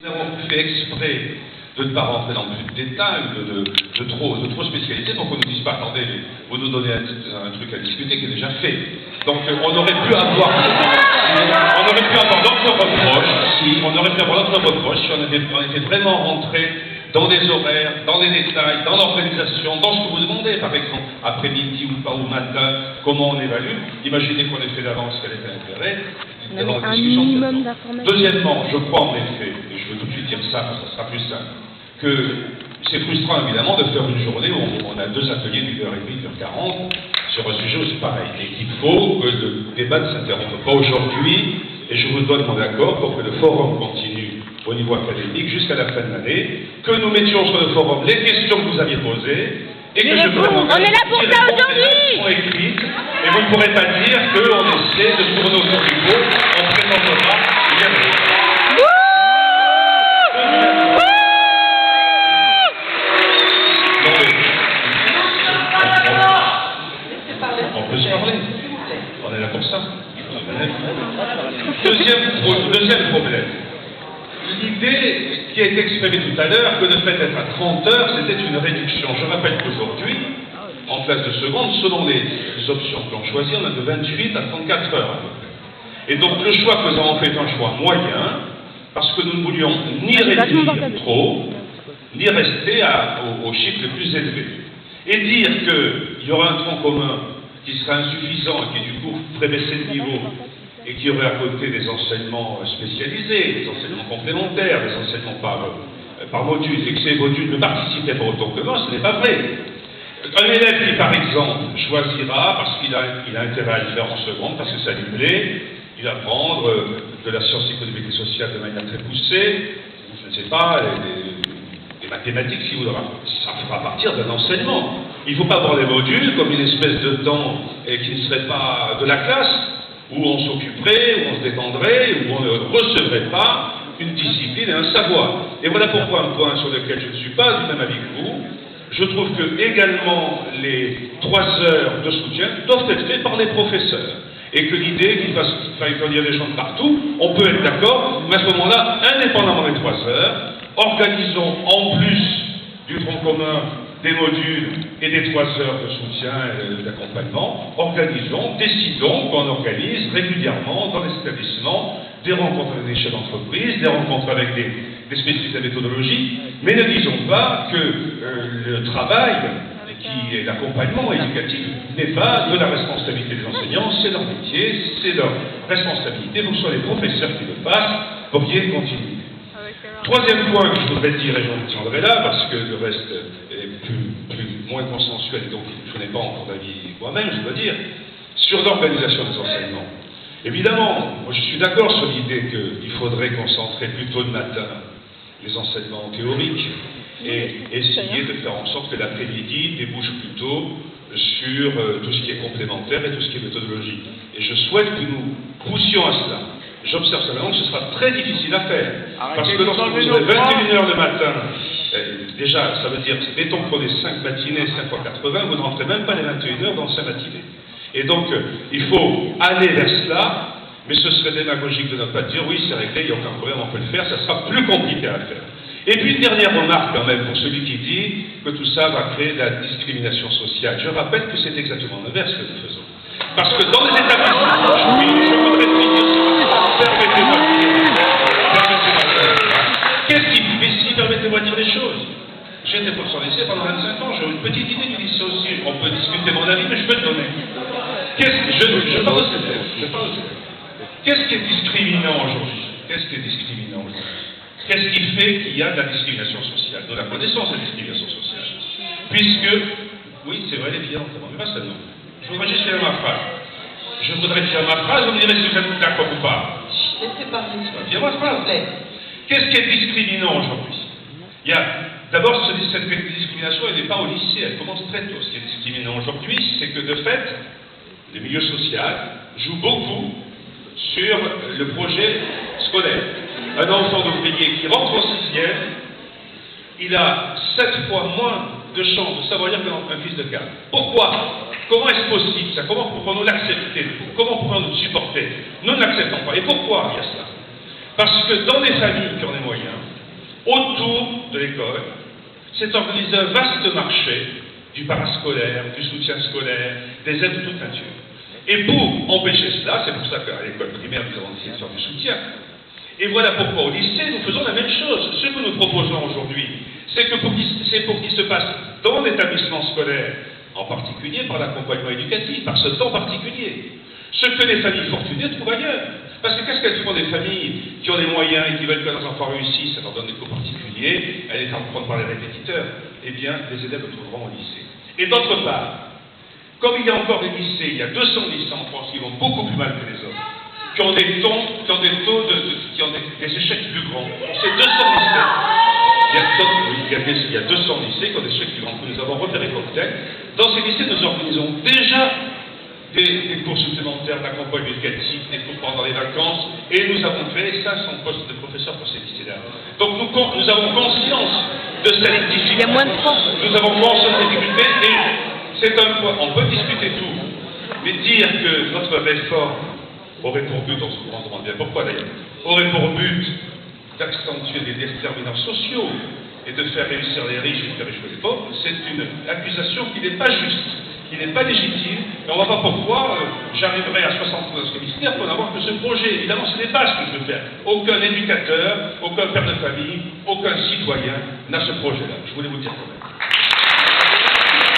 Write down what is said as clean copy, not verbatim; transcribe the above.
Nous avons fait exprès de ne pas rentrer dans plus de détails, de trop spécialité pour qu'on nous dise pas, attendez, vous nous donnez un truc à discuter qui est déjà fait. Donc on aurait pu avoir notre reproche si on était vraiment rentré dans des horaires, dans des détails, dans l'organisation, dans ce que vous demandez, par exemple, après-midi ou pas au matin, comment on évalue. Imaginez qu'on ait fait d'avance quel était l'intérêt. Un minimum d'informations. Deuxièmement, je crois en effet, et je veux tout de suite dire ça parce que ça sera plus simple, que c'est frustrant évidemment de faire une journée où on a deux ateliers d'1h30, 1h40 sur un sujet aussi pareil. Et qu'il faut que le débat ne s'interrompe pas aujourd'hui, et je vous donne mon accord pour que le forum continue au niveau académique jusqu'à la fin de l'année, que nous mettions sur le forum les questions que vous aviez posées, et que je pourrais on est là pour ça aujourd'hui. Écrites, et vous ne pourrez pas dire qu'on essaie de tourner autour du pot, on présentera bien. On peut se parler. On est là pour ça. Deuxième problème. L'idée qui a été exprimée tout à l'heure, que le fait d'être à 30 heures, c'était une réduction. Je rappelle qu'aujourd'hui, en classe de seconde, selon les options que l'on choisit, on a de 28 à 34 heures. Et donc le choix que nous avons fait est un choix moyen, parce que nous ne voulions ni réduire trop, ni rester au chiffre le plus élevé. Et dire qu'il y aura un tronc commun qui sera insuffisant et qui du coup ferait baisser le niveau, et qu'il y aurait à côté des enseignements spécialisés, des enseignements complémentaires, des enseignements par module, et que ces modules ne participaient pas autant que moi, ce n'est pas vrai. Un élève qui, par exemple, choisira, parce qu'il a intérêt à le faire en seconde, parce que ça lui plaît, il va prendre de la science économique et sociale de manière très poussée, je ne sais pas, des mathématiques, si vous voulez, ça fera partir d'un enseignement. Il ne faut pas voir les modules comme une espèce de temps qui ne serait pas de la classe, où on s'occuperait, où on se détendrait, où on ne recevrait pas une discipline et un savoir. Et voilà pourquoi un point sur lequel je ne suis pas du même avis que vous. Je trouve que également les 3 heures de soutien doivent être faites par les professeurs. Et que l'idée qu'il faille venir des gens de partout, on peut être d'accord, mais à ce moment-là, indépendamment des 3 heures, organisons en plus du tronc commun des modules et des 3 heures de soutien et d'accompagnement, décidons qu'on organise régulièrement dans les établissements des rencontres avec des chefs d'entreprise, des rencontres avec des spécialistes de la méthodologie, mais ne disons pas que le travail qui est l'accompagnement éducatif n'est pas de la responsabilité des enseignants, c'est leur métier, c'est leur responsabilité, donc ce sont les professeurs qui le fassent pour qu'il y ait une continuité. Troisième point que je voudrais dire, et j'en tiendrai là, parce que le reste est moins consensuel, donc je n'ai pas encore d'avis moi-même, je dois dire, sur l'organisation des enseignements. Évidemment, moi je suis d'accord sur l'idée qu'il faudrait concentrer plutôt le matin les enseignements théoriques et essayer de faire en sorte que l'après-midi débouche plutôt sur tout ce qui est complémentaire et tout ce qui est méthodologie. Et je souhaite que nous poussions à cela. J'observe simplement que ce sera très difficile à faire. Parce que lorsque vous aurez 21h le matin, déjà, ça veut dire, mettons qu'on ait 5 matinées, 5 fois 80, vous ne rentrez même pas les 21h dans 5 matinées. Et donc, il faut aller vers cela, mais ce serait démagogique de ne pas dire, oui, c'est réglé, il n'y a aucun problème, on peut le faire, ça sera plus compliqué à faire. Et puis une dernière remarque quand même pour celui qui dit que tout ça va créer de la discrimination sociale. Je rappelle que c'est exactement l'inverse que nous faisons. Parce que dans les établissements, je voudrais finir, permettez-moi de dire, qu'est-ce qui fait si, permettez-moi de dire les choses. J'ai été professeur de lycée pendant 25 ans, j'ai une petite idée du lycée aussi, on peut discuter mon avis, mais je peux le donner. Je parle de ce thème. Qu'est-ce qui est discriminant aujourd'hui? Qu'est-ce qui fait qu'il y a de la discrimination sociale? De la connaissance de la discrimination sociale. Puisque, oui, c'est vrai, les filles ont entendu, mais pas seulement. Je voudrais juste faire ma phrase, vous me direz si vous êtes d'accord ou pas. Laissez parler. Bien ma phrase. Qu'est-ce qui est discriminant aujourd'hui? D'abord, cette discrimination, elle n'est pas au lycée, elle commence très tôt. Ce qui est discriminant aujourd'hui, c'est que de fait, le milieu social joue beaucoup sur le projet scolaire. Un enfant d'ouvrier qui rentre en 6e, il a 7 fois moins de chances de savoir lire qu'un fils de cadre. Pourquoi? Comment est-ce possible ça? Comment pouvons-nous l'accepter? Comment pouvons-nous le supporter? Nous ne l'acceptons pas. Et pourquoi il y a cela? Parce que dans les familles qui ont les moyens, autour de l'école, s'est organisé un vaste marché du parascolaire, du soutien scolaire, des aides de toute nature. Et pour empêcher cela, c'est pour ça qu'à l'école primaire, nous avons essayé de faire du soutien. Et voilà pourquoi au lycée, nous faisons la même chose. Ce que nous proposons aujourd'hui, c'est pour qu'il se passe dans l'établissement scolaire, en particulier par l'accompagnement éducatif, par ce temps particulier. Ce que les familles fortunées trouvent ailleurs. Parce que qu'est-ce qu'elles font des familles qui ont les moyens et qui veulent que leurs enfants réussissent, ça leur donne des cours particuliers, elles les font prendre par les répétiteurs. Eh bien, les élèves le trouveront au lycée. Et d'autre part, comme il y a encore des lycées, il y a 200 lycées en France qui vont beaucoup plus mal que les autres, qui ont des taux qui ont des échecs plus grands. Pour ces 200 lycées, il y a 200 lycées qui ont des échecs plus grands que nous avons repérés comme tels. Dans ces lycées, nous organisons déjà des cours supplémentaires d'accompagnement éducatif, des cours pendant les vacances, et nous avons créé 500 postes de professeurs pour ces lycées-là. Donc nous avons conscience de cette difficulté. Il y a moins de France. Nous avons conscience de cette difficulté, et c'est un point, on peut discuter tout, mais dire que notre réforme aurait pour but, on se demande bien pourquoi d'ailleurs, aurait pour but d'accentuer des déterminants sociaux et de faire réussir les riches et de faire échouer les pauvres, c'est une accusation qui n'est pas juste, qui n'est pas légitime, et on ne voit pas pourquoi j'arriverai à 60 ans dans ce ministère pour n'avoir que ce projet. Évidemment, ce n'est pas ce que je veux faire. Aucun éducateur, aucun père de famille, aucun citoyen n'a ce projet-là. Je voulais vous dire quand même.